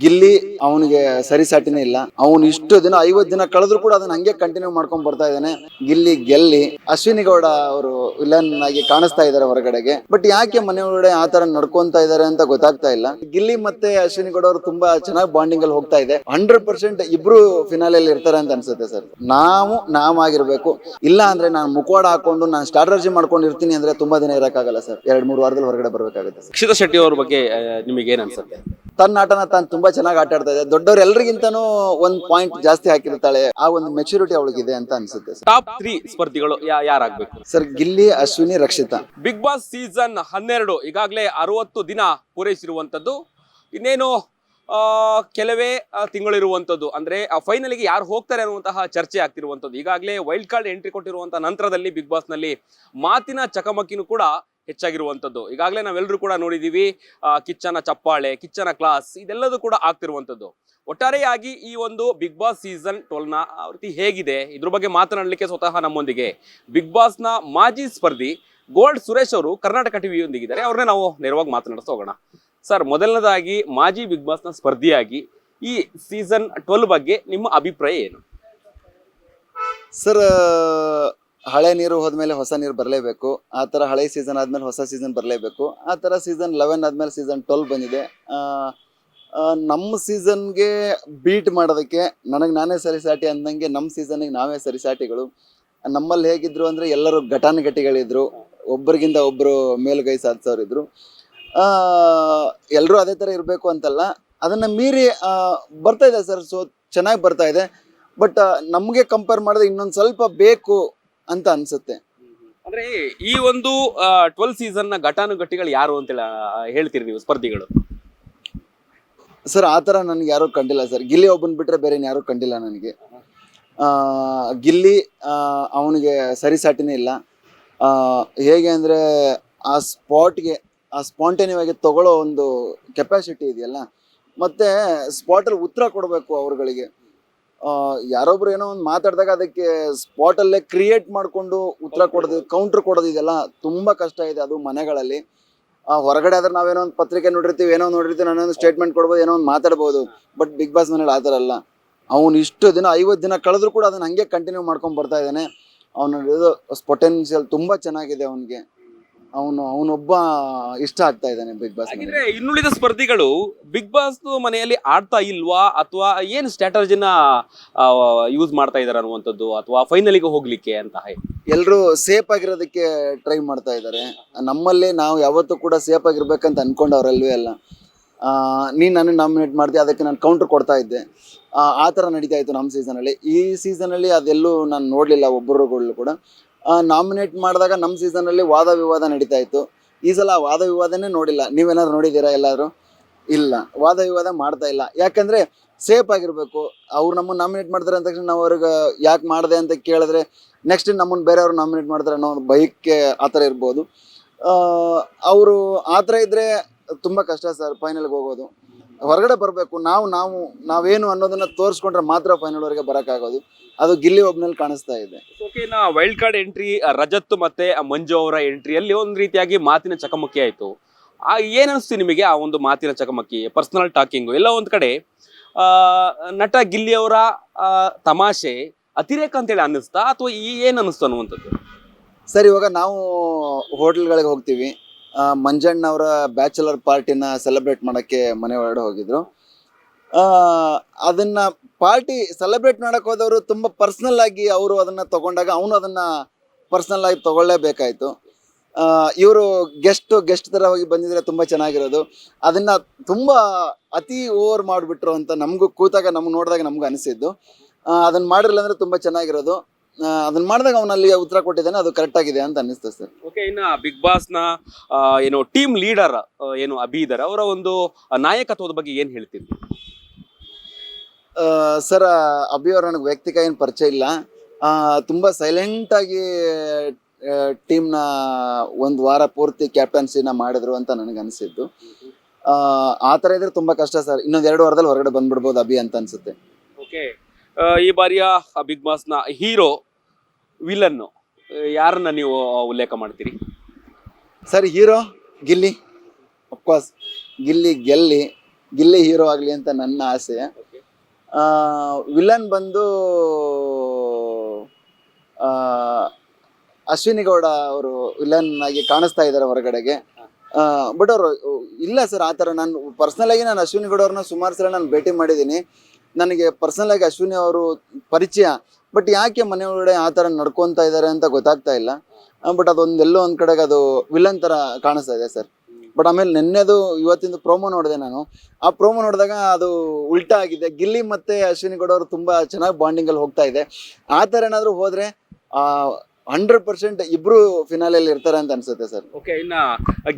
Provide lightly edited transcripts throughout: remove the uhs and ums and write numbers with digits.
ಗಿಲ್ಲಿ ಅವನಿಗೆ ಸರಿಸಾಟಿನೇ ಇಲ್ಲ. ಅವನು ಇಷ್ಟು ದಿನ 50 ದಿನ ಕಳೆದ್ರು ಕೂಡ ಅದನ್ನ ಹಂಗೆ ಕಂಟಿನ್ಯೂ ಮಾಡ್ಕೊಂಡ್ ಬರ್ತಾ ಇದ್ದಾನೆ. ಗಿಲ್ಲಿ ಗೆಲ್ಲಿ ಅಶ್ವಿನಿ ಗೌಡ ಅವರು ವಿಲನ್ ಆಗಿ ಕಾಣಿಸ್ತಾ ಇದ್ದಾರೆ ಹೊರಗಡೆಗೆ. ಬಟ್ ಯಾಕೆ ಮನೆ ಒಳಗಡೆ ಆ ತರ ನಡ್ಕೊಂತಾ ಇದಾರೆ ಅಂತ ಗೊತ್ತಾಗ್ತಾ ಇಲ್ಲ. ಗಿಲ್ಲಿ ಮತ್ತೆ ಅಶ್ವಿನಿ ಗೌಡ ಅವರು ತುಂಬಾ ಚೆನ್ನಾಗಿ ಬಾಂಡಿಂಗ್ ಅಲ್ಲಿ ಹೋಗ್ತಾ ಇದೆ. 100% ಇಬ್ರು ಫಿನಾಲೆಯಲ್ಲಿ ಇರ್ತಾರೆ ಅಂತ ಅನ್ಸುತ್ತೆ ಸರ್. ನಾವಾಗಿರ್ಬೇಕು. ಇಲ್ಲ ಅಂದ್ರೆ ನಾನು ಮುಖವಾಡ ಹಾಕೊಂಡು ನಾನು ಸ್ಟ್ರಾಟಜಿ ಮಾಡ್ಕೊಂಡು ಇರ್ತೀನಿ ಅಂದ್ರೆ ತುಂಬಾ ದಿನ ಇರಕ್ಕಾಗಲ್ಲ ಸರ್. 2-3 ವಾರದಲ್ಲಿ ಹೊರಗಡೆ ಬರ್ಬೇಕಾಗುತ್ತೆ ಸರ್. ರಕ್ಷಿತಾ ಶೆಟ್ಟಿ ಅವ್ರ ಬಗ್ಗೆ ನಿಮಗೆ ಏನ್ ಅನ್ಸುತ್ತೆ? ತನ್ನ ಆಟನ ತಾನು ತುಂಬಾ ಚೆನ್ನಾಗಿ ಆಟ ಆಡ್ತಾ ಇದೆ. ದೊಡ್ಡವ್ರು ಎಲ್ರಿಗಿಂತಾನು ಒಂದ್ ಪಾಯಿಂಟ್ ಜಾಸ್ತಿ ಹಾಕಿರ್ತಾಳೆ. ಆ ಒಂದು ಮೆಚುರಿಟಿ ಅವಳಿಗಿದೆ ಅಂತ ಅನ್ಸುತ್ತೆ ಸರ್. ಟಾಪ್ 3 ಸ್ಪರ್ಧಿಗಳು ಯಾರಾಗಬೇಕು sir Gilli, Ashwini, Rakshitha. Bigg Boss season 12 ಈಗಾಗಲೇ 60 ದಿನ ಪೂರೈಸಿರುವಂತದ್ದು. ಇನ್ನೇನು ಕೆಲವೇ ತಿಂಗಳಿರುವಂತದ್ದು. ಅಂದ್ರೆ ಫೈನಲ್ಗೆ ಯಾರು ಹೋಗ್ತಾರೆ ಅನ್ನುವಂತಹ ಚರ್ಚೆ ಆಗ್ತಿರುವಂತದ್ದು. ಈಗಾಗಲೇ ವೈಲ್ಡ್ ಕಾರ್ಡ್ ಎಂಟ್ರಿ ಕೊಟ್ಟಿರುವಂತಹ ನಂತರದಲ್ಲಿ ಬಿಗ್ ಬಾಸ್ ನಲ್ಲಿ ಮಾತಿನ ಚಕಮಕಿನೂ ಕೂಡ ಹೆಚ್ಚಾಗಿರುವಂತದ್ದು. ಈಗಾಗಲೇ ನಾವೆಲ್ಲರೂ ಕೂಡ ನೋಡಿದೀವಿ. ಕಿಚ್ಚನ ಚಪ್ಪಾಳೆ, ಕಿಚ್ಚನ ಕ್ಲಾಸ್, ಇದೆಲ್ಲದೂ ಕೂಡ ಆಗ್ತಿರುವಂತದ್ದು. ಒಟ್ಟಾರೆಯಾಗಿ ಈ ಒಂದು ಬಿಗ್ ಬಾಸ್ ಸೀಸನ್ 12ನ ಆವೃತ್ತಿ ಹೇಗಿದೆ, ಇದ್ರ ಬಗ್ಗೆ ಮಾತನಾಡಲಿಕ್ಕೆ ಸ್ವತಃ ನಮ್ಮೊಂದಿಗೆ ಬಿಗ್ ಬಾಸ್ನ ಮಾಜಿ ಸ್ಪರ್ಧಿ ಗೋಲ್ಡ್ ಸುರೇಶ್ ಅವರು ಕರ್ನಾಟಕ ಟಿವಿಯೊಂದಿಗಿದ್ದಾರೆ. ಅವ್ರನ್ನೇ ನಾವು ನೇರವಾಗಿ ಮಾತನಾಡಿಸ್ತಾ ಹೋಗೋಣ. ಸರ್, ಮೊದಲನೇದಾಗಿ ಮಾಜಿ ಬಿಗ್ ಬಾಸ್ನ ಸ್ಪರ್ಧಿಯಾಗಿ ಈ ಸೀಸನ್ 12 ಬಗ್ಗೆ ನಿಮ್ಮ ಅಭಿಪ್ರಾಯ ಏನು? ಸರ್, ಹಳೆ ನೀರು ಹೋದ್ಮೇಲೆ ಹೊಸ ನೀರು ಬರಲೇಬೇಕು. ಆ ಥರ ಹಳೆ ಸೀಸನ್ ಆದ್ಮೇಲೆ ಹೊಸ ಸೀಸನ್ ಬರಲೇಬೇಕು. ಆ ಥರ ಸೀಸನ್ 11 ಆದ್ಮೇಲೆ ಸೀಸನ್ 12 ಬಂದಿದೆ. ನಮ್ಮ ಸೀಸನ್ಗೆ ಬೀಟ್ ಮಾಡೋದಕ್ಕೆ ನನಗೆ ನಾನೇ ಸರಿಸಾಟಿ ಅಂದಂಗೆ ನಮ್ಮ ಸೀಸನ್ಗೆ ನಾವೇ ಸರಿಸಾಟಿಗಳು. ನಮ್ಮಲ್ಲಿ ಹೇಗಿದ್ರು ಅಂದರೆ ಎಲ್ಲರೂ ಘಟಾನುಘಟಿಗಳಿದ್ರು. ಒಬ್ಬರಿಗಿಂತ ಒಬ್ಬರು ಮೇಲುಗೈ ಸಾಧಿಸೋರಿದ್ರು. ಎಲ್ಲರೂ ಅದೇ ಥರ ಇರಬೇಕು ಅಂತಲ್ಲ, ಅದನ್ನು ಮೀರಿ ಬರ್ತಾ ಇದೆ ಸರ್. ಸೊ ಚೆನ್ನಾಗಿ ಬರ್ತಾ ಇದೆ. ಬಟ್ ನಮಗೆ ಕಂಪೇರ್ ಮಾಡಿದ್ರೆ ಇನ್ನೊಂದು ಸ್ವಲ್ಪ ಬೇಕು ಅಂತ ಅನ್ಸುತ್ತೆ. ಅಂದ್ರೆ ಈ ಒಂದು 12 ಸೀಸನ್ ನ ಘಟಾನುಘಟಿಗಳು ಯಾರು ಅಂತ ಹೇಳ್ತೀರಿ ನೀವು, ಸ್ಪರ್ಧಿಗಳು? ಸರ್, ಆ ಥರ ನನಗೆ ಯಾರೂ ಕಂಡಿಲ್ಲ ಸರ್. ಗಿಲ್ಲಿ ಒಬ್ಬನ್ ಬಿಟ್ರೆ ಬೇರೆ ಯಾರೂ ಕಂಡಿಲ್ಲ ನನಗೆ. ಗಿಲ್ಲಿ ಅವನಿಗೆ ಸರಿಸಾಟಿನೇ ಇಲ್ಲ. ಹೇಗೆ ಅಂದರೆ ಆ ಸ್ಪಾಟ್ಗೆ ಸ್ಪಾಂಟೇನಿಯಸ್ ಆಗಿ ತಗೊಳ್ಳೋ ಒಂದು ಕೆಪಾಸಿಟಿ ಇದೆಯಲ್ಲ, ಮತ್ತು ಸ್ಪಾಟಲ್ಲಿ ಉತ್ತರ ಕೊಡಬೇಕು ಅವ್ರುಗಳಿಗೆ. ಯಾರೊಬ್ರು ಏನೋ ಒಂದು ಮಾತಾಡಿದಾಗ ಅದಕ್ಕೆ ಸ್ಪಾಟಲ್ಲೇ ಕ್ರಿಯೇಟ್ ಮಾಡಿಕೊಂಡು ಉತ್ತರ ಕೊಡೋದು, ಕೌಂಟ್ರ್ ಕೊಡೋದು, ಇದೆಲ್ಲ ತುಂಬ ಕಷ್ಟ ಇದೆ. ಅದು ಮನೆಗಳಲ್ಲಿ. ಹೊರಗಡೆ ಆದ್ರೆ ನಾವೇನೋ ಒಂದು ಪತ್ರಿಕೆ ನೋಡಿರ್ತೀವಿ, ಏನೋ ನೋಡಿರ್ತೀವಿ, ನಾನೊಂದು ಸ್ಟೇಟ್ಮೆಂಟ್ ಕೊಡ್ಬೋದು, ಏನೋ ಒಂದು ಮಾತಾಡ್ಬೋದು. ಬಟ್ ಬಿಗ್ ಬಾಸ್ ಮನೇಲಿ ಆ ಥರ ಅಲ್ಲ. ಅವನು ಇಷ್ಟು ದಿನ 50 ದಿನ ಕಳೆದ್ರು ಕೂಡ ಅದನ್ನು ಹಂಗೆ ಕಂಟಿನ್ಯೂ ಮಾಡ್ಕೊಂಡು ಬರ್ತಾ ಇದ್ದಾನೆ. ಅವನ ಪೊಟೆನ್ಷಿಯಲ್ ತುಂಬ ಚೆನ್ನಾಗಿದೆ ಅವನಿಗೆ. ಅವನೊಬ್ಬ ಇಷ್ಟ ಆಗ್ತಾ ಇದ್ದಾನೆ ಬಿಗ್ ಬಾಸ್. ಇನ್ನುಳಿದ ಸ್ಪರ್ಧಿಗಳು ಬಿಗ್ ಬಾಸ್ ಮನೆಯಲ್ಲಿ ಆಡ್ತಾ ಇಲ್ವಾ, ಅಥವಾ ಏನು ಸ್ಟ್ರಾಟಜಿನ ಯೂಸ್ ಮಾಡ್ತಾ ಇದಾರೆ ಅನ್ನುವಂಥದ್ದು, ಅಥವಾ ಫೈನಲಿಗೆ ಹೋಗ್ಲಿಕ್ಕೆ ಅಂತ? ಎಲ್ಲರೂ ಸೇಫ್ ಆಗಿರೋದಕ್ಕೆ ಟ್ರೈ ಮಾಡ್ತಾ ಇದ್ದಾರೆ. ನಮ್ಮಲ್ಲಿ ನಾವು ಯಾವತ್ತೂ ಕೂಡ ಸೇಫ್ ಆಗಿರ್ಬೇಕಂತ ಅನ್ಕೊಂಡವ್ರಲ್ವೇ ಅಲ್ಲ. ನೀನು ನನಗೆ ನಾಮಿನೇಟ್ ಮಾಡ್ತೀಯ, ಅದಕ್ಕೆ ನಾನು ಕೌಂಟ್ರ್ ಕೊಡ್ತಾ ಇದ್ದೆ. ಆ ಥರ ನಡೀತಾ ಇತ್ತು ನಮ್ಮ ಸೀಸನಲ್ಲಿ. ಈ ಸೀಸನಲ್ಲಿ ಅದೆಲ್ಲೂ ನಾನು ನೋಡಲಿಲ್ಲ. ಒಬ್ಬರುಗಳು ಕೂಡ ನಾಮಿನೇಟ್ ಮಾಡಿದಾಗ ನಮ್ಮ ಸೀಸನಲ್ಲಿ ವಾದ ವಿವಾದ ನಡೀತಾ ಇತ್ತು. ಈ ಸಲ ವಾದ ವಿವಾದನೇ ನೋಡಿಲ್ಲ. ನೀವೇನಾದ್ರು ನೋಡಿದ್ದೀರಾ ಎಲ್ಲಾದರೂ? ಇಲ್ಲ, ವಾದ ವಿವಾದ ಮಾಡ್ತಾ ಇಲ್ಲ. ಯಾಕಂದರೆ ಸೇಫ್ ಆಗಿರಬೇಕು. ಅವ್ರು ನಮ್ಮನ್ನು ನಾಮಿನೇಟ್ ಮಾಡ್ತಾರೆ ಅಂದ ತಕ್ಷಣ ನಾವು ಅವ್ರಿಗೆ ಯಾಕೆ ಮಾಡಿದೆ ಅಂತ ಕೇಳಿದ್ರೆ ನೆಕ್ಸ್ಟ್ ನಮ್ಮನ್ನು ಬೇರೆಯವ್ರು ನಾಮಿನೇಟ್ ಮಾಡ್ತಾರೆ ಅನ್ನೋ ಒಂದು ಭಯಕ್ಕೆ ಆ ಥರ ಇರ್ಬೋದು. ಅವರು ಆ ಥರ ಇದ್ದರೆ ತುಂಬ ಕಷ್ಟ ಸರ್ ಫೈನಲ್ಗೆ ಹೋಗೋದು. ಹೊರಗಡೆ ಬರಬೇಕು. ನಾವೇನು ಅನ್ನೋದನ್ನು ತೋರಿಸ್ಕೊಂಡ್ರೆ ಮಾತ್ರ ಫೈನಲ್ವರೆಗೆ ಬರೋಕ್ಕಾಗೋದು. ಅದು ಗಿಲ್ಲಿ ಒಬ್ನಲ್ಲಿ ಕಾಣಿಸ್ತಾ ಇದೆ. ಓಕೆನಾ, ವೈಲ್ಡ್ ಕಾರ್ಡ್ ಎಂಟ್ರಿ ರಜತ್ ಮತ್ತೆ ಮಂಜು ಅವರ ಎಂಟ್ರಿಯಲ್ಲಿ ಒಂದು ರೀತಿಯಾಗಿ ಮಾತಿನ ಚಕಮಕಿ ಆಯಿತು. ಏನು ಅನಿಸ್ತು ನಿಮಗೆ ಆ ಒಂದು ಮಾತಿನ ಚಕಮಕಿ, ಪರ್ಸನಲ್ ಟಾಕಿಂಗು? ಎಲ್ಲ ಒಂದು ಕಡೆ ನಟ ಗಿಲ್ಲಿ ಅವರ ತಮಾಷೆ ಅತಿರೇಕ ಅಂತೇಳಿ ಅನ್ನಿಸ್ತಾ, ಅಥವಾ ಏನು ಅನ್ನಿಸ್ತು ಅನ್ನುವಂಥದ್ದು? ಸರ್, ಇವಾಗ ನಾವು ಹೋಟೆಲ್ಗಳಿಗೆ ಹೋಗ್ತೀವಿ. ಮಂಜಣ್ಣ ಅವರ ಬ್ಯಾಚುಲರ್ ಪಾರ್ಟಿನ ಸೆಲೆಬ್ರೇಟ್ ಮಾಡೋಕ್ಕೆ ಮನೆ ಹೊರಗಡೆ ಹೋಗಿದ್ರು. ಅದನ್ನು ಪಾರ್ಟಿ ಸೆಲೆಬ್ರೇಟ್ ಮಾಡೋಕ್ಕೆ ಹೋದವರು ತುಂಬ ಪರ್ಸ್ನಲ್ ಆಗಿ ಅವರು ಅದನ್ನು ತೊಗೊಂಡಾಗ ಅವನು ಅದನ್ನು ಪರ್ಸ್ನಲ್ ಆಗಿ ತೊಗೊಳ್ಳೇಬೇಕಾಯಿತು. ಇವರು ಗೆಸ್ಟ್ ಥರ ಹೋಗಿ ಬಂದಿದ್ರೆ ತುಂಬ ಚೆನ್ನಾಗಿರೋದು. ಅದನ್ನು ತುಂಬ ಅತಿ ಓವರ್ ಮಾಡಿಬಿಟ್ರು ಅಂತ ನಮಗೂ ಕೂತಾಗ ನೋಡಿದಾಗ ನಮಗೂ ಅನಿಸಿದ್ದು. ಅದನ್ನು ಮಾಡಿರಲಿಲ್ಲ ಅಂದರೆ ತುಂಬ ಚೆನ್ನಾಗಿರೋದು. ಅದನ್ನ ಮಾಡಿದಾಗ ಅವನಲ್ಲಿ ಉತ್ತರ ಕೊಟ್ಟಿದ್ದಾನೆ, ಅದು ಕರೆಕ್ಟ್ ಆಗಿದೆ ಅಂತ ಅನ್ನಿಸ್ತು ಸರ್. ಓಕೆ, ಇನ್ನು ಬಿಗ್ ಬಾಸ್ನ ಏನು ಟೀಮ್ ಲೀಡರ್ ಏನು ಅಭಿ ಇದ್ದಾರೆ, ಅವರ ಒಂದು ನಾಯಕತ್ವದ ಬಗ್ಗೆ ಏನು ಹೇಳ್ತೀರಿ? ಸರ್, ಅಭಿ ಅವರು ನನಗೆ ವೈಯಕ್ತಿಕ ಏನು ಪರಿಚಯ ಇಲ್ಲ. ತುಂಬ ಸೈಲೆಂಟಾಗಿ ಟೀಮ್ನ ಒಂದು ವಾರ ಪೂರ್ತಿ ಕ್ಯಾಪ್ಟನ್ಸಿನ ಮಾಡಿದ್ರು ಅಂತ ನನಗೆ ಅನಿಸಿದ್ದು. ಆ ಥರ ಇದ್ರೆ ತುಂಬ ಕಷ್ಟ ಸರ್. ಇನ್ನೊಂದು 2 ವಾರದಲ್ಲಿ ಹೊರಗಡೆ ಬಂದ್ಬಿಡ್ಬೋದು ಅಭಿ ಅಂತ ಅನಿಸುತ್ತೆ. ಓಕೆ, ಈ ಬಾರಿಯ ಬಿಗ್ ಬಾಸ್ನ ಹೀರೋ ವಿಲನ್ನು ಯಾರನ್ನ ನೀವು ಉಲ್ಲೇಖ ಮಾಡ್ತೀರಿ? Sir, hero Gilli. Of course Gilli ಗೆಲ್ಲಿ ಗಿಲ್ಲಿ ಹೀರೋ ಆಗಲಿ ಅಂತ ನನ್ನ ಆಸೆ. ವಿಲನ್ ಬಂದು ಆ, ಅಶ್ವಿನಿ ಗೌಡ ಅವರು ವಿಲನ್ ಆಗಿ ಕಾಣಿಸ್ತಾ ಇದ್ದಾರೆ ಹೊರಗಡೆಗೆ. ಬಟ್ ಅವರು ಇಲ್ಲ ಸರ್, ಆ ಥರ ನಾನು ಪರ್ಸ್ನಲ್ ಆಗಿ ನಾನು ಅಶ್ವಿನಿ ಗೌಡ ಅವ್ರನ್ನ ಸುಮಾರು ಸಲ ನಾನು ಭೇಟಿ ಮಾಡಿದ್ದೀನಿ. ನನಗೆ ಪರ್ಸ್ನಲ್ ಆಗಿ ಅಶ್ವಿನಿ ಅವರು ಪರಿಚಯ. ಬಟ್ ಯಾಕೆ ಮನೆ ಒಳಗಡೆ ಆ ಥರ ನಡ್ಕೊತಾ ಇದ್ದಾರೆ ಅಂತ ಗೊತ್ತಾಗ್ತಾ ಇಲ್ಲ. ಬಟ್ ಅದೊಂದು ಎಲ್ಲೋ ಒಂದು ಕಡೆಗೆ ಅದು ವಿಲನ್ ಥರ ಕಾಣಿಸ್ತಾ ಇದೆ ಸರ್. ಬಟ್ ಆಮೇಲೆ ನಿನ್ನೆದು ಇವತ್ತಿಂದು ಪ್ರೋಮೋ ನೋಡಿದೆ ನಾನು. ಆ ಪ್ರೋಮೋ ನೋಡಿದಾಗ ಅದು ಉಲ್ಟಾ ಆಗಿದೆ. ಗಿಲ್ಲಿ ಮತ್ತೆ ಅಶ್ವಿನಿ ಗೌಡ ಅವರು ತುಂಬ ಚೆನ್ನಾಗಿ ಬಾಂಡಿಂಗಲ್ಲಿ ಹೋಗ್ತಾ ಇದೆ. ಆ ಥರ ಏನಾದರೂ ಹೋದರೆ 100% ಇಬ್ರು ಫಿನಾಲೆಯಲ್ಲಿ ಇರ್ತಾರೆ ಅಂತ ಅನ್ಸುತ್ತೆ ಸರ್. ಓಕೆ, ಇನ್ನ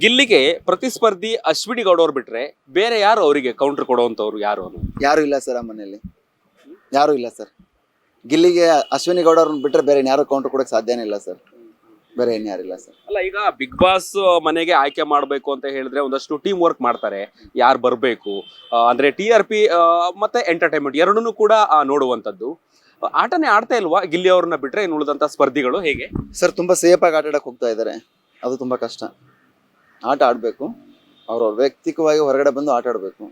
ಗಿಲ್ಲಿಗೆ ಪ್ರತಿಸ್ಪರ್ಧಿ ಅಶ್ವಿನಿ ಗೌಡ ಅವ್ರು ಬಿಟ್ರೆ ಬೇರೆ ಯಾರು ಅವರಿಗೆ ಕೌಂಟರ್ ಕೊಡುವಂತವ್ರು ಯಾರು? ಯಾರು ಇಲ್ಲ ಸರ್, ಆ ಮನೆಯಲ್ಲಿ ಯಾರು ಇಲ್ಲ ಸರ್. ಗಿಲ್ಲಿಗೆ ಅಶ್ವಿನಿ ಗೌಡ ಅವ್ರನ್ನ ಬಿಟ್ಟರೆ ಬೇರೆ ಯಾರು ಕೌಂಟರ್ ಕೊಡೋಕೆ ಸಾಧ್ಯನೇ ಇಲ್ಲ ಸರ್. ಬೇರೆ ಯಾರಿಲ್ಲ ಸರ್. ಅಲ್ಲ, ಈಗ ಬಿಗ್ ಬಾಸ್ ಮನೆಗೆ ಆಯ್ಕೆ ಮಾಡಬೇಕು ಅಂತ ಹೇಳಿದ್ರೆ ಒಂದಷ್ಟು ಟೀಮ್ ವರ್ಕ್ ಮಾಡ್ತಾರೆ. ಯಾರು ಬರಬೇಕು ಅಂದ್ರೆ TRP ಮತ್ತೆ ಎಂಟರ್ಟೈನ್ಮೆಂಟ್ ಎರಡನ್ನೂ ಕೂಡ ನೋಡುವಂಥದ್ದು. ಆಟನೇ ಆಡ್ತಾ ಇಲ್ವಾ ಗಿಲ್ಲಿ ಅವ್ರನ್ನ ಬಿಟ್ರೆ ಇನ್ನು ಉಳಿದಂತ ಸ್ಪರ್ಧಿಗಳು ಹೇಗೆ? ಸರ್ ತುಂಬ ಸೇಫಾಗಿ ಆಟ ಆಡಕ್ಕೆ ಹೋಗ್ತಾ ಇದ್ದಾರೆ. ಅದು ತುಂಬ ಕಷ್ಟ. ಆಟ ಆಡಬೇಕು, ಅವ್ರವ್ರ ವೈಯಕ್ತಿಕವಾಗಿ ಹೊರಗಡೆ ಬಂದು ಆಟ ಆಡಬೇಕು.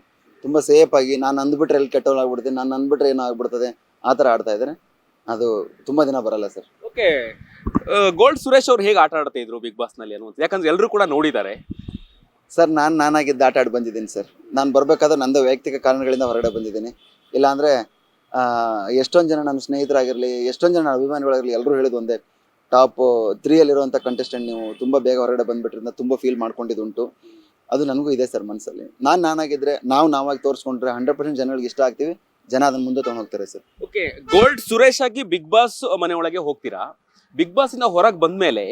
ತುಂಬ ಸೇಫಾಗಿ ನಾನು ಅಂದ್ಬಿಟ್ರೆ ಎಲ್ಲಿ ಕೆಟ್ಟವಳಾಗ್ಬಿಡ್ತೀನಿ, ನಾನು ಅಂದ್ಬಿಟ್ರೆ ಏನೋ ಆಗ್ಬಿಡ್ತದೆ, ಆ ಥರ ಆಡ್ತಾ ಇದ್ದಾರೆ. ಅದು ತುಂಬ ದಿನ ಬರಲ್ಲ ಸರ್. ಓಕೆ, ಗೋಲ್ಡ್ ಸುರೇಶ್ ಅವ್ರು ಹೇಗೆ ಆಟ ಆಡ್ತಾ ಇದ್ರು ಬಿಗ್ ಬಾಸ್ ನಲ್ಲಿ ಅನ್ನುವಂಥ, ಯಾಕಂದ್ರೆ ಎಲ್ಲರೂ ಕೂಡ ನೋಡಿದ್ದಾರೆ. ಸರ್ ನಾನಾಗಿದ್ದು ಆಟ ಆಡಿ ಬಂದಿದ್ದೀನಿ ಸರ್. ನಾನು ಬರಬೇಕಾದ್ರೆ ನಂದು ವೈಯಕ್ತಿಕ ಕಾರಣಗಳಿಂದ ಹೊರಗಡೆ ಬಂದಿದ್ದೀನಿ. ಇಲ್ಲಾಂದರೆ ಎಷ್ಟೊಂದು ಜನ ನನ್ನ ಸ್ನೇಹಿತರಾಗಿರಲಿ, ಎಷ್ಟೊಂದು ಜನ ನನ್ನ ಅಭಿಮಾನಿಗಳಾಗಿರಲಿ, ಎಲ್ಲರೂ ಹೇಳಿದ್ದು ಒಂದೇ, ಟಾಪ್ 3ಯಲ್ಲಿರುವಂಥ ಕಂಟೆಸ್ಟೆಂಟ್ ನೀವು ತುಂಬ ಬೇಗ ಹೊರಗಡೆ ಬಂದುಬಿಟ್ರಿಂದ ತುಂಬ ಫೀಲ್ ಮಾಡ್ಕೊಂಡಿದ್ದುಂಟು. ಅದು ನನಗೂ ಇದೆ ಸರ್ ಮನಸ್ಸಲ್ಲಿ. ನಾನಾಗಿದ್ದರೆ ನಾವಾಗಿ ತೋರಿಸ್ಕೊಂಡ್ರೆ 100% ಜನಗಳಿಗೆ ಇಷ್ಟ ಆಗ್ತೀವಿ. ಜನ ಅದನ್ನ ಮುಂದೆ ತೊಗೊಂಡು ಹೋಗ್ತಾರೆ ಸರ್. ಓಕೆ, ಗೋಲ್ಡ್ ಸುರೇಶ್ ಆಗಿ ಬಿಗ್ ಬಾಸ್ ಮನೆ ಒಳಗೆ ಹೋಗ್ತೀರಾ. ಬಿಗ್ ಬಾಸ್ ಇಂದ ಹೊರಗೆ ಬಂದ್ಮೇಲೆ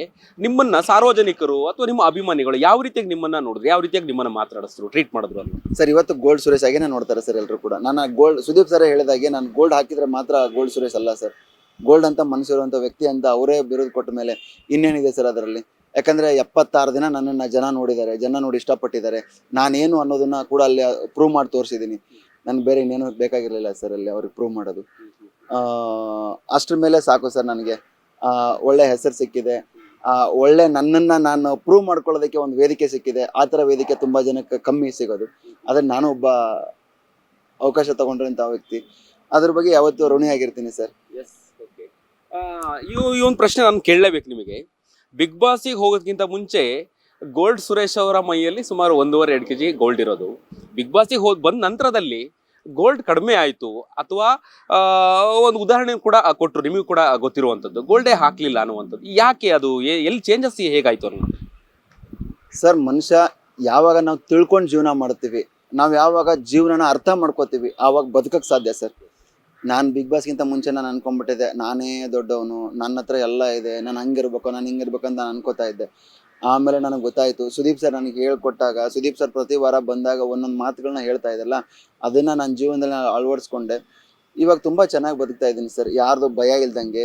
ನಿಮ್ಮನ್ನ ಸಾರ್ವಜನಿಕರು ಅಥವಾ ನಿಮ್ಮ ಅಭಿಮಾನಿಗಳು ಯಾವ ರೀತಿಯಾಗಿ ನಿಮ್ಮನ್ನ ನೋಡಿದ್ರು, ಯಾವ ರೀತಿಯಾಗಿ ನಿಮ್ಮನ್ನ ಮಾತಾಡಿದ್ರು, ಟ್ರೀಟ್ ಮಾಡಿದ್ರು ಅಂತ? ಸರ್ ಇವತ್ತು ಗೋಲ್ಡ್ ಸುರೇಶ್ ಆಗೇನೆ ನೋಡ್ತಾರೆ ಸರ್ ಎಲ್ಲರೂ ಕೂಡ. ನಾನು ಗೋಲ್ಡ್ ಸುದೀಪ್ ಸರ್ ಹೇಳಿದಾಗೆ ನಾನು ಗೋಲ್ಡ್ ಹಾಕಿದ್ರೆ ಮಾತ್ರ ಗೋಲ್ಡ್ ಸುರೇಶ್ ಅಲ್ಲ ಸರ್. ಗೋಲ್ಡ್ ಅಂತ ಮನಸ್ಸಿರುವಂಥ ವ್ಯಕ್ತಿ ಅಂತ ಅವರೇ ಬಿರುದು ಕೊಟ್ಟ ಮೇಲೆ ಇನ್ನೇನಿದೆ ಸರ್ ಅದರಲ್ಲಿ. ಯಾಕಂದರೆ 76 ದಿನ ನನ್ನನ್ನು ಜನ ನೋಡಿದ್ದಾರೆ, ಜನ ನೋಡಿ ಇಷ್ಟಪಟ್ಟಿದ್ದಾರೆ. ನಾನೇನು ಅನ್ನೋದನ್ನ ಕೂಡ ಅಲ್ಲಿ ಪ್ರೂವ್ ಮಾಡಿ ತೋರಿಸಿದ್ದೀನಿ. ನನಗೆ ಬೇರೆ ಇನ್ನೇನು ಬೇಕಾಗಿರಲಿಲ್ಲ ಸರ್ ಅಲ್ಲಿ ಅವ್ರಿಗೆ ಪ್ರೂವ್ ಮಾಡೋದು. ಅಷ್ಟ್ರ ಮೇಲೆ ಸಾಕು ಸರ್ ನನಗೆ. ಒಳ್ಳೆ ಹೆಸರು ಸಿಕ್ಕಿದೆ, ಒಳ್ಳೆ ನನ್ನನ್ನು ನಾನು ಪ್ರೂವ್ ಮಾಡ್ಕೊಳ್ಳೋದಕ್ಕೆ ಒಂದು ವೇದಿಕೆ ಸಿಕ್ಕಿದೆ. ಆ ಥರ ವೇದಿಕೆ ತುಂಬ ಜನಕ್ಕೆ ಕಮ್ಮಿ ಸಿಗೋದು. ಅದನ್ನು ನಾನು ಒಬ್ಬ ಅವಕಾಶ ತಗೊಂಡ್ರಂಥ ವ್ಯಕ್ತಿ. ಅದ್ರ ಬಗ್ಗೆ ಯಾವತ್ತೂ ಋಣಿಯಾಗಿರ್ತೀನಿ ಸರ್. ಈ ಒಂದು ಪ್ರಶ್ನೆ ನಾನು ಕೇಳಲೇಬೇಕು ನಿಮಗೆ. ಬಿಗ್ ಬಾಸಿಗೆ ಹೋಗೋದಕ್ಕಿಂತ ಮುಂಚೆ ಗೋಲ್ಡ್ ಸುರೇಶ್ ಅವರ ಮೈಯಲ್ಲಿ ಸುಮಾರು 1.5-2 kg ಗೋಲ್ಡ್ ಇರೋದು. ಬಿಗ್ ಬಾಸಿಗೆ ಹೋಗಿ ಬಂದ ನಂತರದಲ್ಲಿ ಗೋಲ್ಡ್ ಕಡಿಮೆ ಆಯಿತು ಅಥವಾ ಒಂದು ಉದಾಹರಣೆ ಕೂಡ ಕೊಟ್ಟರು, ನಿಮಗೂ ಕೂಡ ಗೊತ್ತಿರುವಂಥದ್ದು, ಗೋಲ್ಡೇ ಹಾಕಲಿಲ್ಲ ಅನ್ನುವಂಥದ್ದು. ಯಾಕೆ ಅದು ಎಲ್ಲಿ ಚೇಂಜಸ್ ಹೇಗಾಯಿತು ಅನ್ನೋದು? ಸರ್ ಮನುಷ್ಯ ಯಾವಾಗ ನಾವು ತಿಳ್ಕೊಂಡು ಜೀವನ ಮಾಡ್ತೀವಿ, ನಾವು ಯಾವಾಗ ಜೀವನನ ಅರ್ಥ ಮಾಡ್ಕೋತೀವಿ, ಆವಾಗ ಬದುಕಕ್ಕೆ ಸಾಧ್ಯ ಸರ್. ನಾನು ಬಿಗ್ ಬಾಸ್ಗಿಂತ ಮುಂಚೆ ನಾನು ಅನ್ಕೊಂಡ್ಬಿಟ್ಟಿದ್ದೆ, ನಾನೇ ದೊಡ್ಡವನು, ನನ್ನ ಹತ್ರ ಎಲ್ಲ ಇದೆ, ನಾನು ಹಂಗಿರ್ಬೇಕು, ನಾನು ಹಿಂಗಿರ್ಬೇಕು ಅಂತ ನಾನು ಅನ್ಕೋತಾ ಇದ್ದೆ. ಆಮೇಲೆ ನನಗೆ ಗೊತ್ತಾಯಿತು, ಸುದೀಪ್ ಸರ್ ನನಗೆ ಹೇಳ್ಕೊಟ್ಟಾಗ, ಸುದೀಪ್ ಸರ್ ಪ್ರತಿ ವಾರ ಬಂದಾಗ ಒಂದೊಂದು ಮಾತುಗಳನ್ನ ಹೇಳ್ತಾ ಇದ್ದಲ್ಲ, ಅದನ್ನು ನನ್ನ ಜೀವನದಲ್ಲಿ ನಾನು ಅಳವಡಿಸ್ಕೊಂಡೆ. ಇವಾಗ ತುಂಬ ಚೆನ್ನಾಗಿ ಬದುಕ್ತಾ ಇದ್ದೀನಿ ಸರ್. ಯಾರ್ದು ಭಯ ಇಲ್ದಂಗೆ.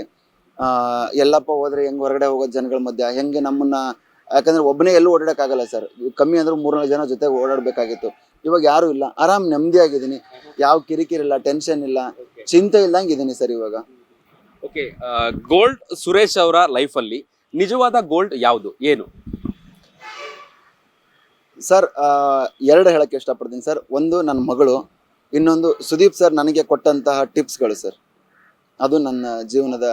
ಎಲ್ಲಪ್ಪ ಹೋದರೆ ಹೆಂಗೆ ಹೊರಗಡೆ ಹೋಗೋದು ಜನಗಳ ಮಧ್ಯೆ, ಹೆಂಗೆ ನಮ್ಮನ್ನು, ಯಾಕಂದರೆ ಒಬ್ಬನೇ ಎಲ್ಲೂ ಓಡಾಡೋಕ್ಕಾಗಲ್ಲ ಸರ್. ಕಮ್ಮಿ ಅಂದರೂ 3-4 ಜನ ಜೊತೆಗೆ ಓಡಾಡಬೇಕಾಗಿತ್ತು. ಇವಾಗ ಯಾರೂ ಇಲ್ಲ, ಆರಾಮ್ ನೆಮ್ಮದಿಯಾಗಿದ್ದೀನಿ. ಯಾವ ಕಿರಿಕಿರಿ ಇಲ್ಲ, ಟೆನ್ಷನ್ ಇಲ್ಲ, ಚಿಂತೆ ಇಲ್ದಂಗೆ ಇದ್ದೀನಿ ಸರ್ ಇವಾಗ. ಓಕೆ, ಗೋಲ್ಡ್ ಸುರೇಶ್ ಅವರ ಲೈಫಲ್ಲಿ ನಿಜವಾದ ಗೋಲ್ಡ್ ಯಾವುದು, ಏನು? ಸರ್ 2 ಹೇಳಕ್ಕೆ ಇಷ್ಟಪಡ್ತೀನಿ ಸರ್. ಒಂದು ನನ್ನ ಮಗಳು, ಇನ್ನೊಂದು ಸುದೀಪ್ ಸರ್ ನನಗೆ ಕೊಟ್ಟಂತಹ ಟಿಪ್ಸ್ಗಳು ಸರ್. ಅದು ನನ್ನ ಜೀವನದ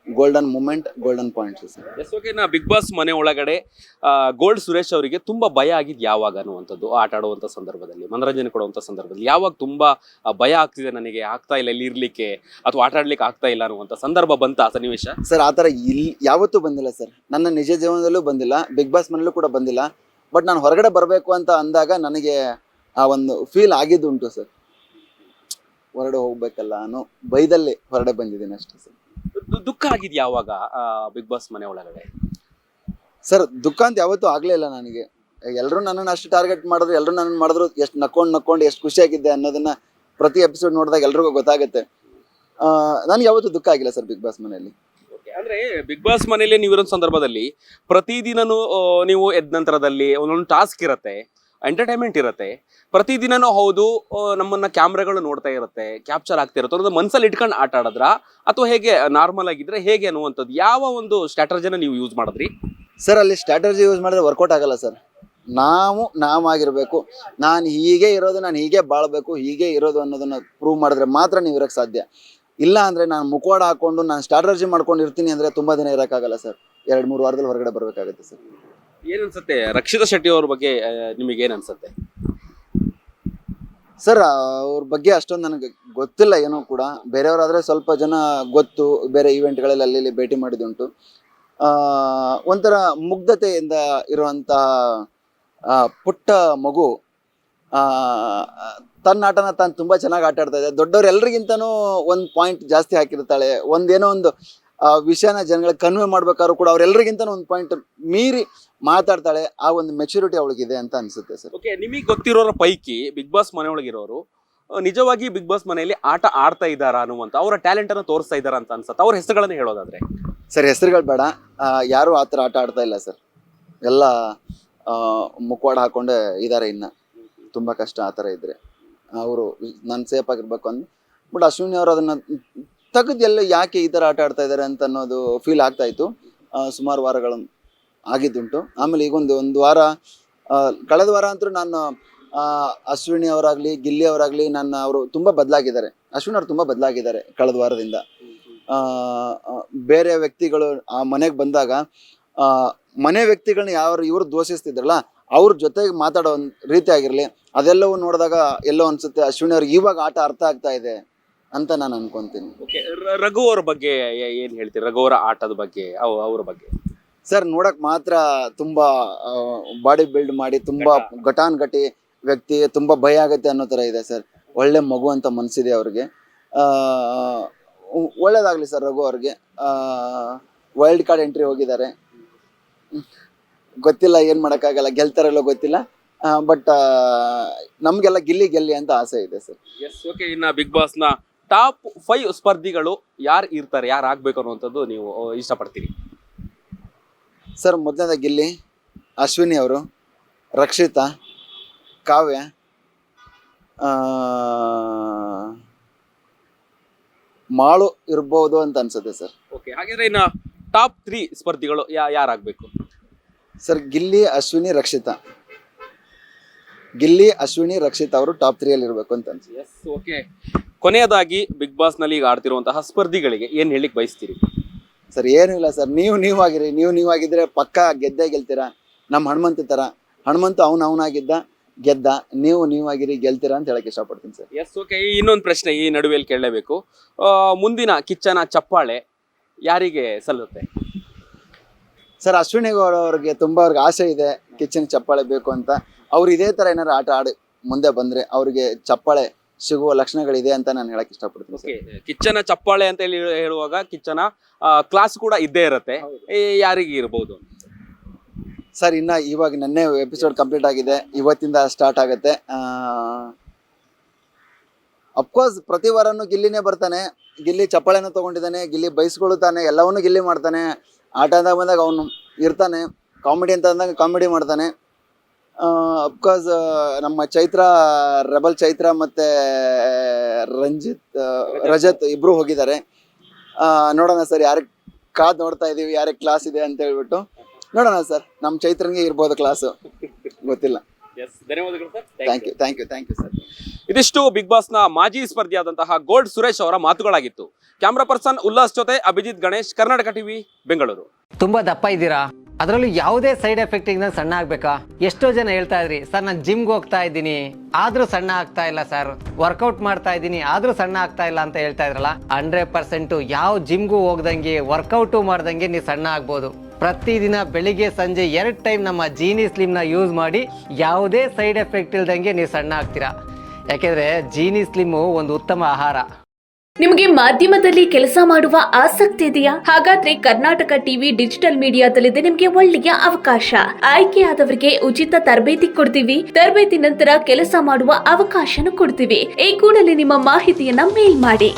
golden moment, golden points sir. Yes, okay. ನಾ ಬಿಗ್ ಬಾಸ್ ಮನೆ ಒಳಗಡೆ ಗೋಲ್ಡ್ ಸುರೇಶ್ ಅವರಿಗೆ ತುಂಬ ಭಯ ಆಗಿದ್ದು ಯಾವಾಗ ಅನ್ನುವಂಥದ್ದು, ಆಟ ಆಡುವಂಥ ಸಂದರ್ಭದಲ್ಲಿ, ಮನೋರಂಜನೆ ಕೊಡುವಂಥ ಸಂದರ್ಭದಲ್ಲಿ ಯಾವಾಗ ತುಂಬ ಭಯ ಆಗ್ತಿದೆ, ನನಗೆ ಆಗ್ತಾ ಇಲ್ಲ ಇಲ್ಲಿ ಇರಲಿಕ್ಕೆ ಅಥವಾ ಆಟ ಆಡ್ಲಿಕ್ಕೆ ಆಗ್ತಾ ಇಲ್ಲ ಅನ್ನುವಂಥ ಸಂದರ್ಭ ಬಂತ ಆ ಸನ್ನಿವೇಶ? ಸರ್ ಆ ಥರ ಯಾವತ್ತೂ ಬಂದಿಲ್ಲ ಸರ್. ನನ್ನ ನಿಜ ಜೀವನದಲ್ಲೂ ಬಂದಿಲ್ಲ, ಬಿಗ್ ಬಾಸ್ ಮನೇಲೂ ಕೂಡ ಬಂದಿಲ್ಲ. ಬಟ್ ನಾನು ಹೊರಗಡೆ ಬರಬೇಕು ಅಂತ ಅಂದಾಗ ನನಗೆ ಆ ಒಂದು ಫೀಲ್ ಆಗಿದ್ದುಂಟು ಸರ್. ಹೊರಗಡೆ ಹೋಗ್ಬೇಕಲ್ಲ ಅನ್ನೋ ಬೈದಲ್ಲಿ ಹೊರಗಡೆ ಬಂದಿದ್ದೀನಿ ಅಷ್ಟೇ ಸರ್. ದುಃಖ ಆಗಿದ್ದು ಯಾವಾಗ ಬಿಗ್ ಬಾಸ್ ಮನೆ ಒಳಗಡೆ? ಸರ್ ದುಃಖ ಅಂತ ಯಾವತ್ತೂ ಆಗಲೇ ಇಲ್ಲ ನನಗೆ. ಎಲ್ಲರೂ ನನ್ನನ್ನು ಅಷ್ಟು ಟಾರ್ಗೆಟ್ ಮಾಡಿದ್ರು, ಎಲ್ಲರೂ ನನ್ನನ್ನು ಮಾಡಿದ್ರು, ಎಷ್ಟು ನಕ್ಕೊಂಡು ಎಷ್ಟು ಖುಷಿಯಾಗಿದ್ದೆ ಅನ್ನೋದನ್ನ ಪ್ರತಿ ಎಪಿಸೋಡ್ ನೋಡಿದಾಗ ಎಲ್ರಿಗೂ ಗೊತ್ತಾಗುತ್ತೆ. ನನಗೆ ಯಾವತ್ತೂ ದುಃಖ ಆಗಿಲ್ಲ ಸರ್ ಬಿಗ್ ಬಾಸ್ ಮನೆಯಲ್ಲಿ. ಅಂದ್ರೆ ಬಿಗ್ ಬಾಸ್ ಮನೆಯಲ್ಲಿ ನೀವು ಇರೋ ಸಂದರ್ಭದಲ್ಲಿ ಪ್ರತಿದಿನನೂ ನೀವು ಎದ್ದ ನಂತರದಲ್ಲಿ ಒಂದೊಂದು ಟಾಸ್ಕ್ ಇರುತ್ತೆ, ಎಂಟರ್ಟೈನ್ಮೆಂಟ್ ಇರುತ್ತೆ. ಪ್ರತಿದಿನನೂ ಹೌದು, ನಮ್ಮನ್ನ ಕ್ಯಾಮ್ರಾಗಳು ನೋಡ್ತಾ ಇರುತ್ತೆ, ಕ್ಯಾಪ್ಚರ್ ಆಗ್ತಾ ಇರುತ್ತೆ ಅನ್ನೋದು ಮನಸ್ಸಲ್ಲಿ ಇಟ್ಕೊಂಡು ಆಟ ಆಡಿದ್ರ ಅಥವಾ ಹೇಗೆ ನಾರ್ಮಲ್ ಆಗಿದ್ರೆ ಹೇಗೆ ಅನ್ನುವಂಥದ್ದು ಯಾವ ಒಂದು ಸ್ಟ್ರಾಟಜಿನ ನೀವು ಯೂಸ್ ಮಾಡಿದ್ರಿ? ಸರ್ ಅಲ್ಲಿ ಸ್ಟ್ರಾಟಜಿ ಯೂಸ್ ಮಾಡಿದ್ರೆ ವರ್ಕೌಟ್ ಆಗಲ್ಲ ಸರ್. ನಾವಾಗಿರಬೇಕು. ನಾನು ಹೀಗೆ ಇರೋದು, ನಾನು ಹೀಗೆ ಬಾಳಬೇಕು, ಹೀಗೆ ಇರೋದು ಅನ್ನೋದನ್ನ ಪ್ರೂವ್ ಮಾಡಿದ್ರೆ ಮಾತ್ರ ನೀವು ಇರೋಕ್ಕೆ ಸಾಧ್ಯ. ಇಲ್ಲ ಅಂದರೆ ನಾನು ಮುಖವಾಡ ಹಾಕ್ಕೊಂಡು ನಾನು ಸ್ಟ್ರಾಟಜಿ ಮಾಡ್ಕೊಂಡು ಇರ್ತೀನಿ ಅಂದರೆ ತುಂಬ ದಿನ ಇರೋಕ್ಕಾಗಲ್ಲ ಸರ್. 2-3 ವಾರದಲ್ಲಿ ಹೊರಗಡೆ ಬರಬೇಕಾಗುತ್ತೆ ಸರ್. ಏನನ್ಸುತ್ತೆ ರಕ್ಷಿತಾ ಶೆಟ್ಟಿ ಅವ್ರ ಬಗ್ಗೆ ನಿಮಗೆ ಏನು ಅನ್ಸುತ್ತೆ? ಸರ್ ಅವ್ರ ಬಗ್ಗೆ ಅಷ್ಟೊಂದು ನನಗೆ ಗೊತ್ತಿಲ್ಲ ಏನೂ ಕೂಡ. ಬೇರೆಯವರಾದರೆ ಸ್ವಲ್ಪ ಜನ ಗೊತ್ತು, ಬೇರೆ ಈವೆಂಟ್ಗಳಲ್ಲಿ ಅಲ್ಲಿ ಇಲ್ಲಿ ಭೇಟಿ ಮಾಡಿದುಂಟು. ಒಂಥರ ಮುಗ್ಧತೆಯಿಂದ ಇರುವಂತಹ ಪುಟ್ಟ ಮಗು ತನ್ನ ಆಟನ ತಾನು ತುಂಬ ಚೆನ್ನಾಗಿ ಆಟ ಆಡ್ತಾ ಇದೆ. ದೊಡ್ಡವ್ರೆಲ್ರಿಗಿಂತನೂ ಒಂದು ಪಾಯಿಂಟ್ ಜಾಸ್ತಿ ಹಾಕಿರ್ತಾಳೆ. ಒಂದೇನೋ ಒಂದು ವಿಷಯನ ಜನಗಳಿಗೆ ಕನ್ವೆ ಮಾಡ್ಬೇಕಾದ್ರೂ ಕೂಡ ಅವ್ರೆಲ್ರಿಗಿಂತನೂ ಒಂದು ಪಾಯಿಂಟ್ ಮೀರಿ ಮಾತಾಡ್ತಾಳೆ. ಆ ಒಂದು ಮೆಚುರಿಟಿ ಅವಳಿಗಿದೆ ಅಂತ ಅನ್ಸುತ್ತೆ ಸರ್. ಓಕೆ, ನಿಮಗೆ ಗೊತ್ತಿರೋರ ಪೈಕಿ ಬಿಗ್ ಬಾಸ್ ಮನೆಯೊಳಗಿರೋರು ನಿಜವಾಗಿ ಬಿಗ್ ಬಾಸ್ ಮನೆಯಲ್ಲಿ ಆಟ ಆಡ್ತಾ ಇದ್ದಾರಾ ಅನ್ನುವಂತ ಅವರ ಟ್ಯಾಲೆಂಟ್ ಅನ್ನು ತೋರಿಸ್ತಾ ಇದ್ದಾರಾ ಅಂತ ಅನ್ಸುತ್ತೆ? ಅವ್ರ ಹೆಸರುಗಳನ್ನ ಹೇಳೋದಾದ್ರೆ ಸರ್, ಹೆಸರುಗಳು ಬೇಡ. ಯಾರು ಆ ಥರ ಆಟ ಆಡ್ತಾ ಇಲ್ಲ ಸರ್. ಎಲ್ಲ ಮುಖವಾಡ ಹಾಕೊಂಡೆ ಇದ್ದಾರೆ. ಇನ್ನು ತುಂಬ ಕಷ್ಟ ಆ ಥರ ಇದ್ದರೆ ಅವರು ನಾನು ಸೇಫ್ ಆಗಿರ್ಬೇಕು ಅಂದು. ಬಟ್ ಅಶ್ವಿನಿ ಅವರು ಅದನ್ನು ತೆಗೆದು ಎಲ್ಲ ಯಾಕೆ ಈ ಥರ ಆಟ ಆಡ್ತಾ ಇದ್ದಾರೆ ಅಂತ ಅನ್ನೋದು ಫೀಲ್ ಆಗ್ತಾಯಿತ್ತು. ಸುಮಾರು ವಾರಗಳು ಆಗಿದ್ದುಂಟು. ಆಮೇಲೆ ಈಗ ಒಂದು ವಾರ, ಕಳೆದ ವಾರ ಅಂತೂ ನಾನು ಅಶ್ವಿನಿ ಅವರಾಗಲಿ ಗಿಲ್ಲಿ ಅವರಾಗಲಿ ಅವರು ತುಂಬ ಬದಲಾಗಿದ್ದಾರೆ. ಅಶ್ವಿನಿ ಅವರು ತುಂಬ ಬದಲಾಗಿದ್ದಾರೆ ಕಳೆದ ವಾರದಿಂದ. ಬೇರೆ ವ್ಯಕ್ತಿಗಳು ಆ ಮನೆಗೆ ಬಂದಾಗ ಮನೆ ವ್ಯಕ್ತಿಗಳನ್ನ ಇವರು ದೋಷಿಸ್ತಿದ್ರಲ್ಲ, ಅವ್ರ ಜೊತೆಗೆ ಮಾತಾಡೋ ಒಂದು ರೀತಿ ಆಗಿರಲಿ, ಅದೆಲ್ಲವೂ ನೋಡಿದಾಗ ಎಲ್ಲೋ ಅನ್ಸುತ್ತೆ ಅಶ್ವಿನಿ ಅವ್ರಿಗೆ ಇವಾಗ ಆಟ ಅರ್ಥ ಆಗ್ತಾ ಇದೆ ಅಂತ ನಾನು ಅನ್ಕೊಂತೀನಿ. ಓಕೆ, ರಘು ಅವ್ರ ಬಗ್ಗೆ ಏನು ಹೇಳ್ತೀರಿ? ರಘು ಅವರ ಆಟದ ಬಗ್ಗೆ, ಅವ್ರ ಬಗ್ಗೆ ಸರ್, ನೋಡಕ್ ಮಾತ್ರ ತುಂಬಾ ಬಾಡಿ ಬಿಲ್ಡ್ ಮಾಡಿ ತುಂಬಾ ಘಟಾನುಘಟಿ ವ್ಯಕ್ತಿ, ತುಂಬಾ ಭಯ ಆಗುತ್ತೆ ಅನ್ನೋ ಥರ ಇದೆ ಸರ್. ಒಳ್ಳೆ ಮಗು ಅಂತ ಮನಸ್ಸಿದೆ ಅವ್ರಿಗೆ. ಒಳ್ಳೇದಾಗಲಿ ಸರ್ ರಘು ಅವ್ರಿಗೆ. ವೈಲ್ಡ್ ಕಾರ್ಡ್ ಎಂಟ್ರಿ ಹೋಗಿದ್ದಾರೆ. ಗೊತ್ತಿಲ್ಲ, ಏನು ಮಾಡೋಕ್ಕಾಗಲ್ಲ, ಗೆಲ್ತಾರಲ್ಲೋ ಗೊತ್ತಿಲ್ಲ. ಬಟ್ ನಮಗೆಲ್ಲ ಗೆಲ್ಲಿ ಅಂತ ಆಸೆ ಇದೆ ಸರ್. Yes, okay. ಇನ್ನು ಬಿಗ್ ಬಾಸ್ನ ಟಾಪ್ 5 ಸ್ಪರ್ಧಿಗಳು ಯಾರು ಇರ್ತಾರೆ, ಯಾರು ಆಗ್ಬೇಕು ಅನ್ನುವಂಥದ್ದು ನೀವು ಇಷ್ಟಪಡ್ತೀರಿ? ಸರ್, ಮೊದಲನೇದ ಗಿಲ್ಲಿ, ಅಶ್ವಿನಿ ಅವರು, ರಕ್ಷಿತಾ, ಕಾವ್ಯ, ಮಾಳು ಇರ್ಬೋದು ಅಂತ ಅನ್ಸುತ್ತೆ ಸರ್. ಓಕೆ, ಹಾಗಾದ್ರೆ ಇನ್ನು ಟಾಪ್ 3 ಸ್ಪರ್ಧಿಗಳು ಯಾರಾಗಬೇಕು? ಸರ್, ಗಿಲ್ಲಿ, ಅಶ್ವಿನಿ, ರಕ್ಷಿತಾ. ಗಿಲ್ಲಿ, ಅಶ್ವಿನಿ, ರಕ್ಷಿತಾ ಅವರು ಟಾಪ್ 3 ಅಲ್ಲಿ ಇರಬೇಕು ಅಂತ ಅನ್ಸುತ್ತೆ. Yes, okay. ಕೊನೆಯದಾಗಿ ಬಿಗ್ ಬಾಸ್ ನಲ್ಲಿ ಈಗ ಆಡ್ತಿರುವಂತಹ ಸ್ಪರ್ಧಿಗಳಿಗೆ ಏನ್ ಹೇಳಿಕ್ ಬಯಸ್ತೀರಿ? ಸರ್, ಏನೂ ಇಲ್ಲ ಸರ್. ನೀವಾಗಿರಿ. ನೀವಾಗಿದ್ರೆ ಪಕ್ಕ ಗೆದ್ದೇ ಗೆಲ್ತೀರಾ. ನಮ್ಮ ಹನುಮಂತ ತರ. ಹನುಮಂತ ಅವನಾಗಿದ್ದ, ಗೆದ್ದ. ನೀವಾಗಿರಿ, ಗೆಲ್ತೀರಾ ಅಂತ ಹೇಳಕ್ ಇಷ್ಟಪಡ್ತೀನಿ ಸರ್. Yes, okay. ಇನ್ನೊಂದು ಪ್ರಶ್ನೆ ಈ ನಡುವೆಯಲ್ಲಿ ಕೇಳಲೇಬೇಕು. ಮುಂದಿನ ಕಿಚ್ಚನ ಚಪ್ಪಾಳೆ ಯಾರಿಗೆ ಸಲ್ಲುತ್ತೆ? ಸರ್, ಅಶ್ವಿನಿ ಗೌಡ ಅವ್ರಿಗೆ ತುಂಬಾ ಅವ್ರಿಗೆ ಆಸೆ ಇದೆ ಕಿಚ್ಚನ ಚಪ್ಪಾಳೆ ಬೇಕು ಅಂತ. ಅವ್ರು ಇದೇ ತರ ಏನಾರು ಆಟ ಆಡಿ ಮುಂದೆ ಬಂದ್ರೆ ಅವ್ರಿಗೆ ಚಪ್ಪಾಳೆ ಸಿಗುವ ಲಕ್ಷಣಗಳಿದೆ ಅಂತ ನಾನು ಹೇಳಕ್ ಇಷ್ಟಪಡ್ತೀನಿ ಸರ್. ಕಿಚ್ಚನ ಚಪ್ಪಾಳೆ ಅಂತ ಹೇಳುವಾಗ ಕಿಚ್ಚನ ಕ್ಲಾಸ್ ಕೂಡ ಇದ್ದೇ ಇರುತ್ತೆ. ಯಾರಿಗೆ ಇರಬಹುದು ಸರ್? ಇವಾಗ ನನ್ನೇ ಎಪಿಸೋಡ್ ಕಂಪ್ಲೀಟ್ ಆಗಿದೆ, ಇವತ್ತಿಂದ ಸ್ಟಾರ್ಟ್ ಆಗುತ್ತೆ. ಅಫ್ಕೋರ್ಸ್ ಪ್ರತಿ ವಾರನೂ ಗಿಲ್ಲಿನೇ ಬರ್ತಾನೆ. ಗಿಲ್ಲಿ ಚಪ್ಪಾಳೆನೂ ತಗೊಂಡಿದ್ದಾನೆ, ಗಿಲ್ಲಿ ಬೈಸ್ಕೊಳ್ತಾನೆ, ಎಲ್ಲವನ್ನೂ ಗಿಲ್ಲಿ ಮಾಡ್ತಾನೆ. ಆಟ ಅಂದಾಗ ಬಂದಾಗ ಅವನು ಇರ್ತಾನೆ. ಕಾಮಿಡಿ ಅಂತ ಅಂದಾಗ ಕಾಮಿಡಿ ಮಾಡ್ತಾನೆ. ಅಫ್ಕೋರ್ಸ್ ನಮ್ಮ ಚೈತ್ರ, ರೆಬಲ್ ಚೈತ್ರ ಮತ್ತು ರಜತ್ ಇಬ್ಬರು ಹೋಗಿದ್ದಾರೆ. ನೋಡೋಣ ಸರ್, ಯಾರಿಗೆ ಕಾದು ನೋಡ್ತಾ ಇದ್ದೀವಿ, ಯಾರಿಗೆ ಕ್ಲಾಸ್ ಇದೆ ಅಂತ ಹೇಳ್ಬಿಟ್ಟು ನೋಡೋಣ ಸರ್. ನಮ್ಮ ಚೈತ್ರನಿಗೆ ಇರ್ಬೋದು ಕ್ಲಾಸು, ಗೊತ್ತಿಲ್ಲ. ಧನ್ಯವಾದಗಳು ಸರ್. Thank you sir. ಇದಿಷ್ಟು ಬಿಗ್ ಬಾಸ್ನ ಮಾಜಿ ಸ್ಪರ್ಧಿಯಾದಂತಹ ಗೋಲ್ಡ್ ಸುರೇಶ್ ಅವರ ಮಾತುಗಳಾಗಿತ್ತು. ಕ್ಯಾಮ್ರಾ ಪರ್ಸನ್ ಉಲ್ಲಾಸ್ ಜೊತೆ ಅಭಿಜಿತ್ ಗಣೇಶ್, ಕರ್ನಾಟಕ ಟಿವಿ, ಬೆಂಗಳೂರು. ತುಂಬಾ ದಪ್ಪ ಇದ್ದೀರಾ, ಅದರಲ್ಲೂ ಯಾವುದೇ ಸೈಡ್ ಎಫೆಕ್ಟ್ ಇಂದ ಸಣ್ಣ ಆಗ್ಬೇಕಾ? ಎಷ್ಟೋ ಜನ ಹೇಳ್ತಾ ಇದ್ರಿ, ಸರ್ ನಾನು ಜಿಮ್ಗೆ ಹೋಗ್ತಾ ಇದ್ದೀನಿ ಆದ್ರೂ ಸಣ್ಣ ಆಗ್ತಾ ಇಲ್ಲ ಸರ್, ವರ್ಕೌಟ್ ಮಾಡ್ತಾ ಇದ್ದೀನಿ ಆದ್ರೂ ಸಣ್ಣ ಆಗ್ತಾ ಇಲ್ಲ ಅಂತ ಹೇಳ್ತಾ ಇದ್ರಲ್ಲ. 100% ಯಾವ ಜಿಮ್ಗೂ ಹೋಗ್ದಂಗೆ ವರ್ಕೌಟು ಮಾಡ್ದಂಗೆ ನೀವು ಸಣ್ಣ ಆಗ್ಬೋದು. ಪ್ರತಿದಿನ ಬೆಳಿಗ್ಗೆ ಸಂಜೆ 2 ಟೈಮ್ ನಮ್ಮ ಜೀನಿ ಸ್ಲಿಮ್ನ ಯೂಸ್ ಮಾಡಿ ಯಾವುದೇ ಸೈಡ್ ಎಫೆಕ್ಟ್ ಇಲ್ದಂಗೆ ನೀವು ಸಣ್ಣ ಆಗ್ತೀರಾ. ಯಾಕೆಂದ್ರೆ ಜೀನಿ ಸ್ಲಿಮ್ಮು ಒಂದು ಉತ್ತಮ ಆಹಾರ. ನಿಮಗೆ ಮಾಧ್ಯಮದಲ್ಲಿ ಕೆಲಸ ಮಾಡುವ ಆಸಕ್ತಿ ಇದೆಯಾ? ಹಾಗಾದ್ರೆ ಕರ್ನಾಟಕ ಟಿವಿ ಡಿಜಿಟಲ್ ಮೀಡಿಯಾದಲ್ಲಿದೆ ನಿಮಗೆ ಒಳ್ಳೆಯ ಅವಕಾಶ. ಆಯ್ಕೆಯಾದವರಿಗೆ ಉಚಿತ ತರಬೇತಿ ಕೊಡ್ತೀವಿ. ತರಬೇತಿ ನಂತರ ಕೆಲಸ ಮಾಡುವ ಅವಕಾಶನೂ ಕೊಡ್ತೀವಿ. ಈ ಕೂಡಲೇ ನಿಮ್ಮ ಮಾಹಿತಿಯನ್ನ ಮೇಲ್ ಮಾಡಿ.